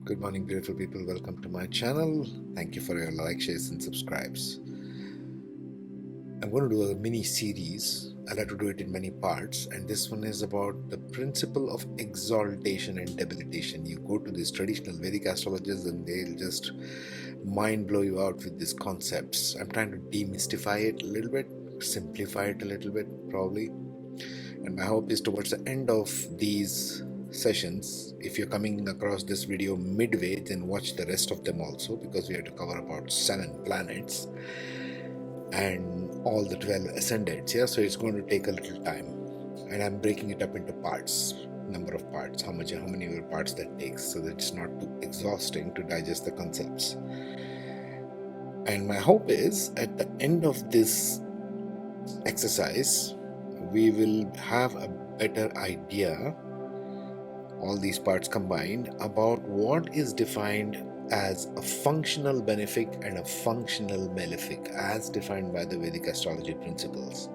Good morning, beautiful people. Welcome to my channel. Thank you for your likes, shares, and subscribes. I'm going to do a mini series. I'll have to do it in many parts, and this one is about the principle of exaltation and debilitation. You go to these traditional Vedic astrologers, and they'll just mind blow you out with these concepts. I'm trying to demystify it a little bit, simplify it a little bit, probably. And my hope is towards the end of these sessions, if you're coming across this video midway, then watch the rest of them also, because we have to cover about 7 planets and all the 12 ascendants. So it's going to take a little time, and I'm breaking it up into parts, number of parts, how many parts that takes, so that it's not too exhausting to digest the concepts. And my hope is at the end of this exercise we will have a better idea, all these parts combined, about what is defined as a functional benefic and a functional malefic as defined by the Vedic astrology principles,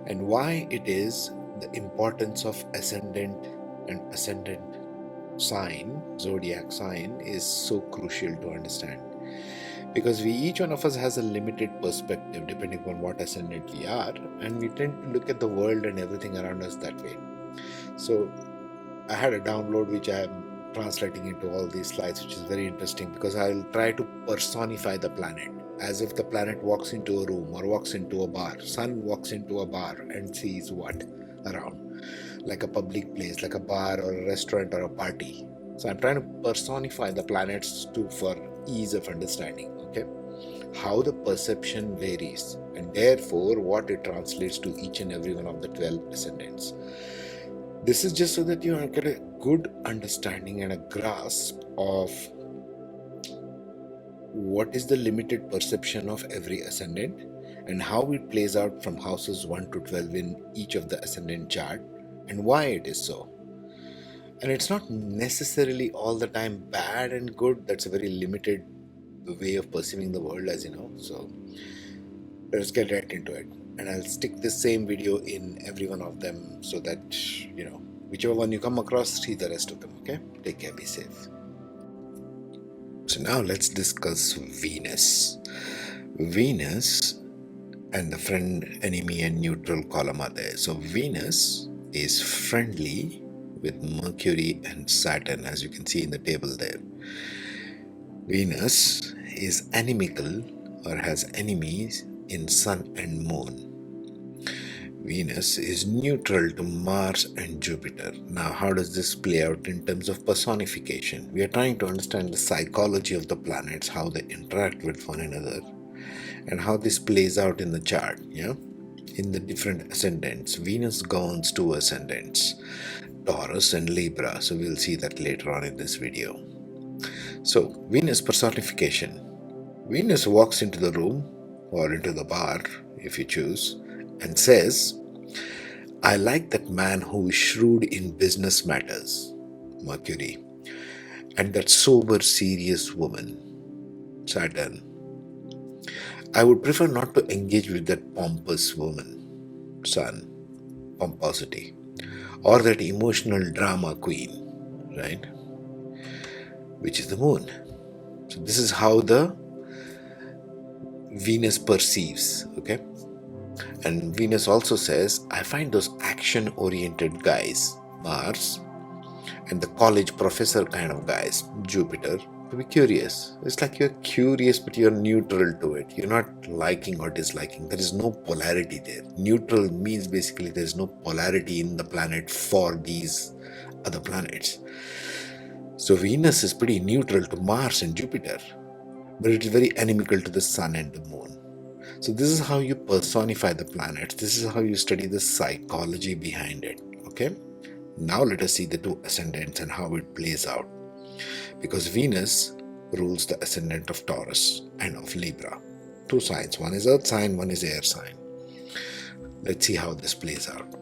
and why it is the importance of ascendant and ascendant sign, zodiac sign, is so crucial to understand. Because each one of us has a limited perspective depending on what ascendant we are, and we tend to look at the world and everything around us that way. So I had a download which I am translating into all these slides, which is very interesting, because I'll try to personify the planet as if the planet walks into a room or walks into a bar. Sun walks into a bar and sees what around, like a public place, like a bar or a restaurant or a party. So I'm trying to personify the planets too, for ease of understanding, okay? How the perception varies, and therefore what it translates to each and every one of the 12 ascendants. This is just so that you get a good understanding and a grasp of what is the limited perception of every ascendant and how it plays out from houses 1 to 12 in each of the ascendant chart, and why it is so. And it's not necessarily all the time bad and good. That's a very limited way of perceiving the world, as you know. So let's get right into it. And I'll stick the same video in every one of them, so that, whichever one you come across, see the rest of them, okay? Take care, be safe. So now let's discuss Venus. Venus and the friend, enemy, and neutral column are there. So Venus is friendly with Mercury and Saturn, as you can see in the table there. Venus is inimical or has enemies in Sun and Moon. Venus is neutral to Mars and Jupiter. Now, how does this play out in terms of personification? We are trying to understand the psychology of the planets, how they interact with one another, and how this plays out in the chart, in the different ascendants. Venus governs 2 ascendants, Taurus and Libra. So we'll see that later on in this video. So Venus personification. Venus walks into the room or into the bar, if you choose, and says, "I like that man who is shrewd in business matters," Mercury, "and that sober, serious woman," Saturn. "I would prefer not to engage with that pompous woman," Sun, pomposity, "or that emotional drama queen," right, which is the Moon. So this is how the Venus perceives, okay? And Venus also says, "I find those action-oriented guys," Mars, "and the college professor kind of guys," Jupiter, to be curious. It's like you're curious, but you're neutral to it. You're not liking or disliking. There is no polarity there. Neutral means basically there's no polarity in the planet for these other planets. So Venus is pretty neutral to Mars and Jupiter, but it is very inimical to the Sun and the Moon. So this is how you personify the planets. This is how you study the psychology behind it, okay? Now let us see the 2 ascendants and how it plays out. Because Venus rules the ascendant of Taurus and of Libra. 2 signs. One is earth sign, one is air sign. Let's see how this plays out.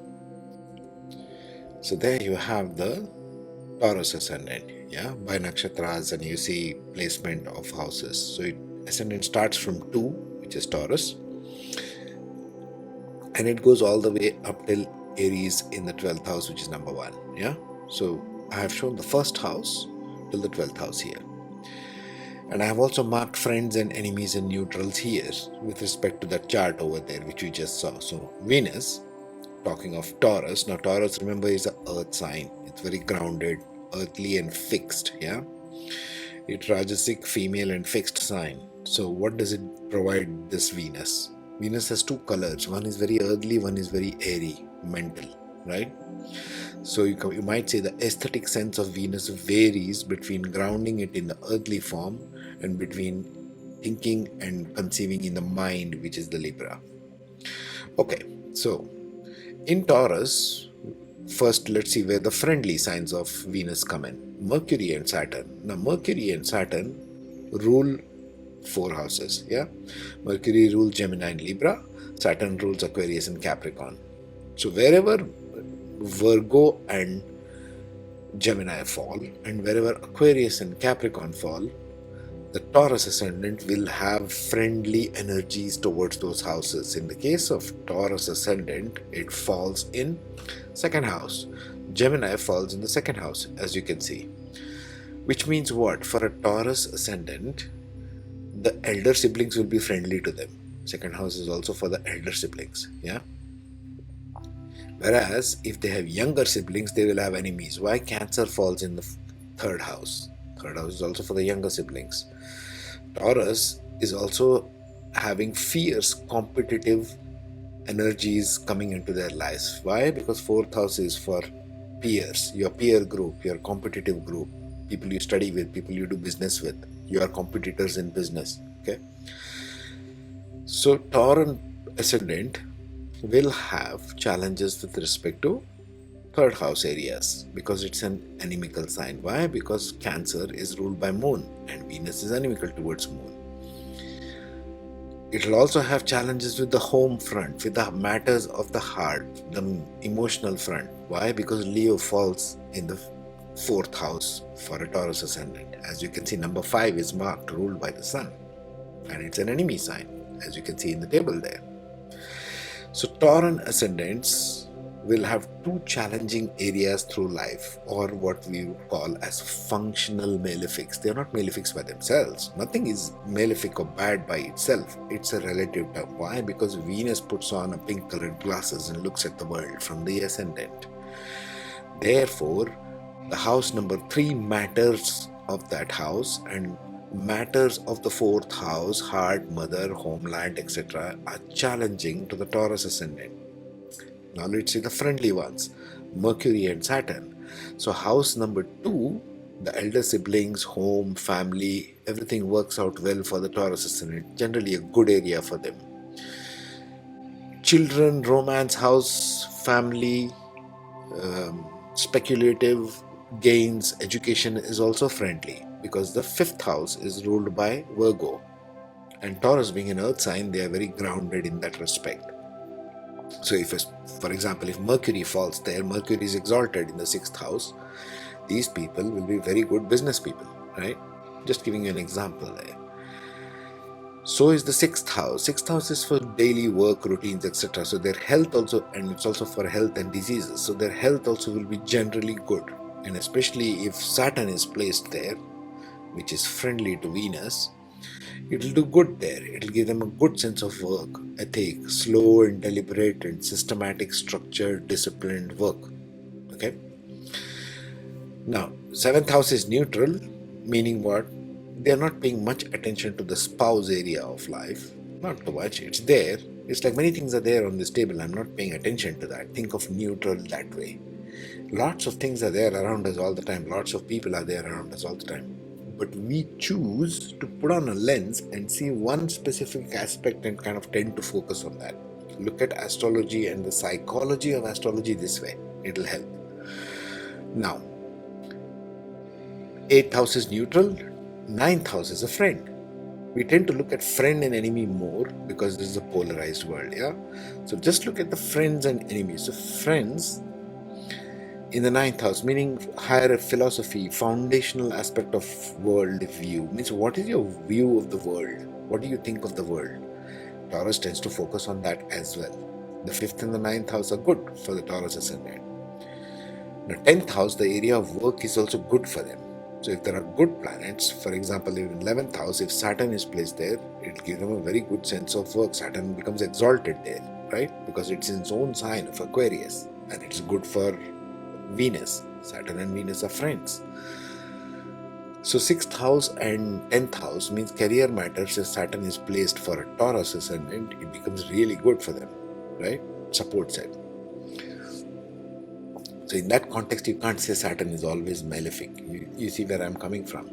So there you have the Taurus ascendant, by nakshatras, and you see placement of houses. So ascendant starts from 2, which is Taurus, and it goes all the way up till Aries in the 12th house, which is number 1. So I have shown the first house, till the 12th house here. And I have also marked friends and enemies and neutrals here with respect to that chart over there which we just saw. So Venus, talking of Taurus. Now Taurus, remember, is an earth sign. It's very grounded, earthly and fixed. Yeah, it's Rajasic, female and fixed sign. So what does it provide, this Venus? Venus has two colors. One is very earthly, one is very airy, mental, right? So you might say the aesthetic sense of Venus varies between grounding it in the earthly form and between thinking and conceiving in the mind, which is the Libra. Okay, so in Taurus, first let's see where the friendly signs of Venus come in. Mercury and Saturn. Now Mercury and Saturn rule four houses. Yeah, Mercury rules Gemini and Libra, Saturn rules Aquarius and Capricorn. So wherever Virgo and Gemini fall, and wherever Aquarius and Capricorn fall, the Taurus Ascendant will have friendly energies towards those houses. In the case of Taurus Ascendant, it falls in second house. Gemini falls in the second house, as you can see. Which means what? For a Taurus Ascendant, the elder siblings will be friendly to them. Second house is also for the elder siblings. Yeah. Whereas if they have younger siblings, they will have enemies. Why? Cancer falls in the third house. Third house is also for the younger siblings. Taurus is also having fierce competitive energies coming into their lives. Why? Because fourth house is for peers, your peer group, your competitive group, people you study with, people you do business with, your competitors in business. Okay. So Taurus Ascendant will have challenges with respect to third house areas because it's an anemical sign. Why? Because Cancer is ruled by Moon and Venus is anemical towards Moon. It will also have challenges with the home front, with the matters of the heart, the emotional front. Why? Because Leo falls in the fourth house for a Taurus Ascendant. As you can see, number 5 is marked, ruled by the Sun, and it's an enemy sign, as you can see in the table there. So Taurus Ascendants will have two challenging areas through life, or what we would call as functional malefics. They are not malefics by themselves. Nothing is malefic or bad by itself. It's a relative term. Why? Because Venus puts on a pink colored glasses and looks at the world from the ascendant. Therefore, the house number 3 matters of that house and matters of the fourth house, heart, mother, homeland, etc., are challenging to the Taurus Ascendant. Now let's see the friendly ones, Mercury and Saturn. So house number 2, the elder siblings, home, family, everything works out well for the Taurus Ascendant. Generally a good area for them. Children, romance, house, family, speculative gains, education is also friendly because the 5th house is ruled by Virgo. And Taurus being an earth sign, they are very grounded in that respect. So if, for example, if Mercury falls there, Mercury is exalted in the 6th house, these people will be very good business people, right? Just giving you an example there. So is the 6th house. 6th house is for daily work, routines, etc. So their health also, and it's also for health and diseases. So their health also will be generally good. And especially if Saturn is placed there, which is friendly to Venus, it will do good there. It will give them a good sense of work, ethic, slow and deliberate and systematic, structured, disciplined work. Okay. Now, 7th house is neutral, meaning what? They are not paying much attention to the spouse area of life. Not too much. It's there. It's like many things are there on this table. I'm not paying attention to that. Think of neutral that way. Lots of things are there around us all the time. Lots of people are there around us all the time. But we choose to put on a lens and see one specific aspect and kind of tend to focus on that. Look at astrology and the psychology of astrology this way. It'll help. Now, 8th house is neutral, 9th house is a friend. We tend to look at friend and enemy more because this is a polarized world, yeah? So just look at the friends and enemies. So friends in the 9th house, meaning higher philosophy, foundational aspect of world view, means what is your view of the world? What do you think of the world? Taurus tends to focus on that as well. The 5th and the 9th house are good for the Taurus Ascendant. The 10th house, the area of work, is also good for them. So if there are good planets, for example, in 11th house, if Saturn is placed there, it'll give them a very good sense of work. Saturn becomes exalted there, right? Because it's in its own sign of Aquarius, and it's good for Venus. Saturn and Venus are friends. So 6th house and 10th house means career matters. If Saturn is placed for a Taurus Ascendant, it becomes really good for them, right? Supports it. So in that context, you can't say Saturn is always malefic. You see where I'm coming from.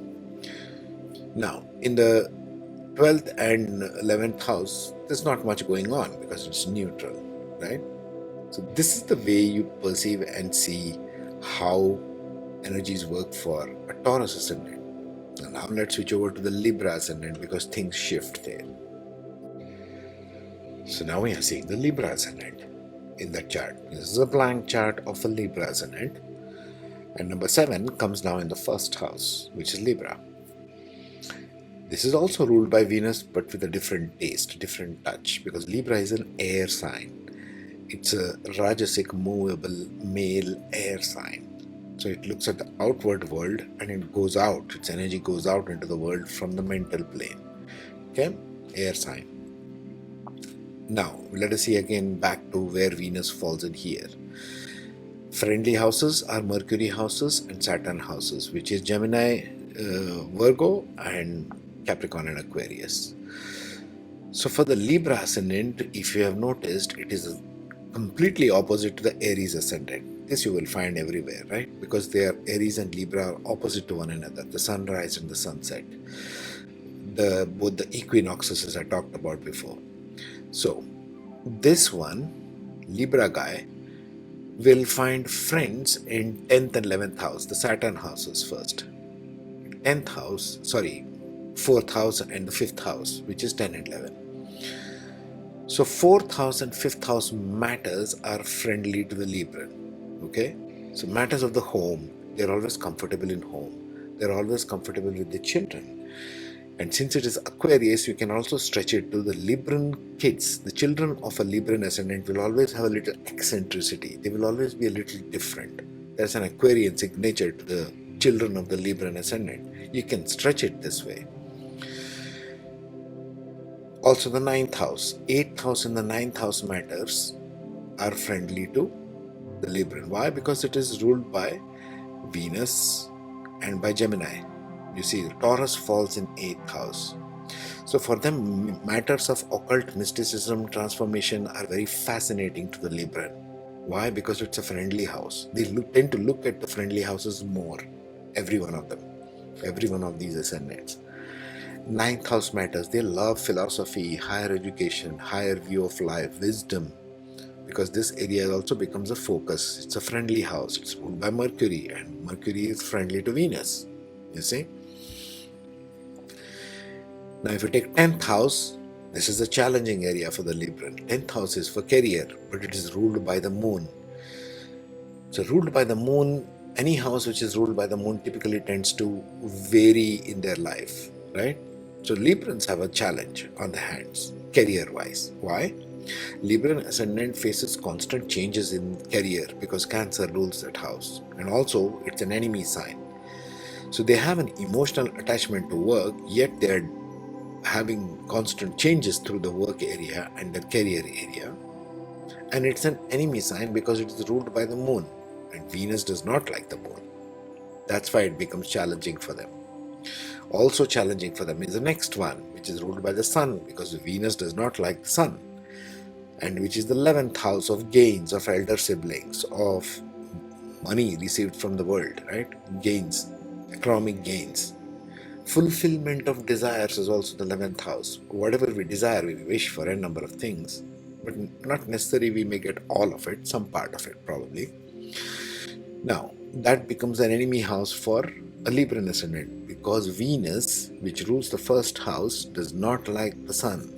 Now, in the 12th and 11th house, there's not much going on because it's neutral, right? So this is the way you perceive and see how energies work for a Taurus Ascendant. Now let's switch over to the Libra Ascendant because things shift there. So now we are seeing the Libra Ascendant in that chart. This is a blank chart of a Libra Ascendant. And number 7 comes now in the first house, which is Libra. This is also ruled by Venus, but with a different taste, different touch, because Libra is an air sign. It's a Rajasic, movable, male air sign. So it looks at the outward world and it goes out. Its energy goes out into the world from the mental plane. Okay? Air sign. Now, let us see again back to where Venus falls in here. Friendly houses are Mercury houses and Saturn houses, which is Gemini, Virgo, and Capricorn and Aquarius. So for the Libra Ascendant, if you have noticed, it is completely opposite to the Aries Ascendant. This you will find everywhere, right? Because they are Aries and Libra are opposite to one another, the sunrise and the sunset. Both the equinoxes, as I talked about before. So this one, Libra guy, will find friends in 10th and 11th house, the Saturn houses first. 10th house, 4th house and the 5th house, which is 10 and 11. So 4th house and 5th house matters are friendly to the Libra. Okay? So matters of the home, they're always comfortable in home. They're always comfortable with the children. And since it is Aquarius, you can also stretch it to the Libran kids. The children of a Libran ascendant will always have a little eccentricity. They will always be a little different. There's an Aquarian signature to the children of the Libran ascendant. You can stretch it this way. Also the 9th house. 8th house and the 9th house matters are friendly to the Libran. Why? Because it is ruled by Venus and by Gemini. You see, the Taurus falls in 8th house. So for them, matters of occult mysticism, transformation are very fascinating to the Libran. Why? Because it's a friendly house. They tend to look at the friendly houses more. Every one of them. Every one of these ascendants. 9th house matters. They love philosophy, higher education, higher view of life, wisdom. Because this area also becomes a focus. It's a friendly house. It's ruled by Mercury, and Mercury is friendly to Venus. You see? Now if you take 10th house, this is a challenging area for the Libran. 10th house is for career, but it is ruled by the moon. So ruled by the moon, any house which is ruled by the moon typically tends to vary in their life, right? So Librans have a challenge on the hands, career-wise. Why? Libran ascendant faces constant changes in career because Cancer rules that house. And also, it's an enemy sign. So they have an emotional attachment to work, yet they're having constant changes through the work area and the career area. And it's an enemy sign because it is ruled by the moon. And Venus does not like the moon. That's why it becomes challenging for them. Also challenging for them is the next one, which is ruled by the sun, because Venus does not like the sun. And which is the 11th house of gains, of elder siblings, of money received from the world, right? Gains, economic gains. Fulfillment of desires is also the 11th house. Whatever we desire, we wish for a number of things, but not necessarily we may get all of it, some part of it probably. Now, that becomes an enemy house for a Libran ascendant because Venus, which rules the first house, does not like the sun.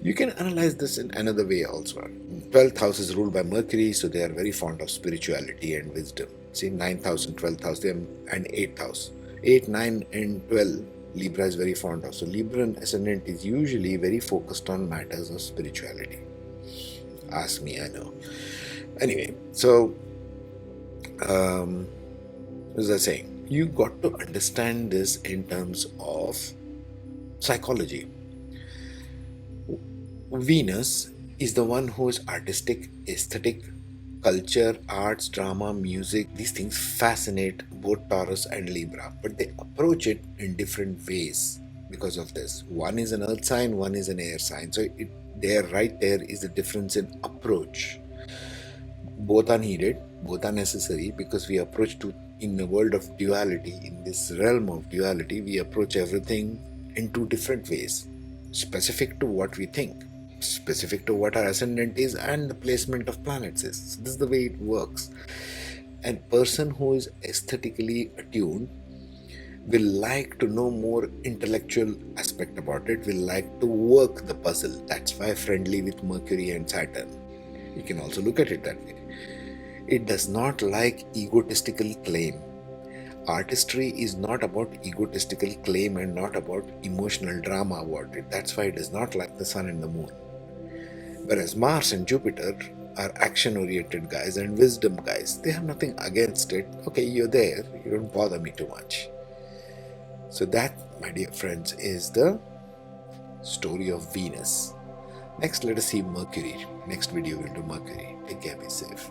You can analyze this in another way also. 12th house is ruled by Mercury, so they are very fond of spirituality and wisdom. See, 9th house and 12th house, and 8th house. 8, 9 and 12, Libra is very fond of. So Libran ascendant is usually very focused on matters of spirituality. Ask me, I know. Anyway, so, as I was saying, you got to understand this in terms of psychology. Venus is the one who is artistic, aesthetic, culture, arts, drama, music. These things fascinate both Taurus and Libra, but they approach it in different ways because of this. One is an earth sign, one is an air sign. So right there is the difference in approach. Both are needed, both are necessary, because we approach to in the world of duality, in this realm of duality, we approach everything in two different ways, specific to what we think, specific to what our ascendant is, and the placement of planets is. So this is the way it works. And person who is aesthetically attuned will like to know more intellectual aspect about it, will like to work the puzzle. That's why friendly with Mercury and Saturn. You can also look at it that way. It does not like egotistical claim. Artistry is not about egotistical claim and not about emotional drama about it. That's why it does not like the sun and the moon. Whereas Mars and Jupiter are action-oriented guys and wisdom guys. They have nothing against it. Okay, you're there. You don't bother me too much. So that, my dear friends, is the story of Venus. Next, let us see Mercury. Next video we'll do Mercury. Take care, be safe.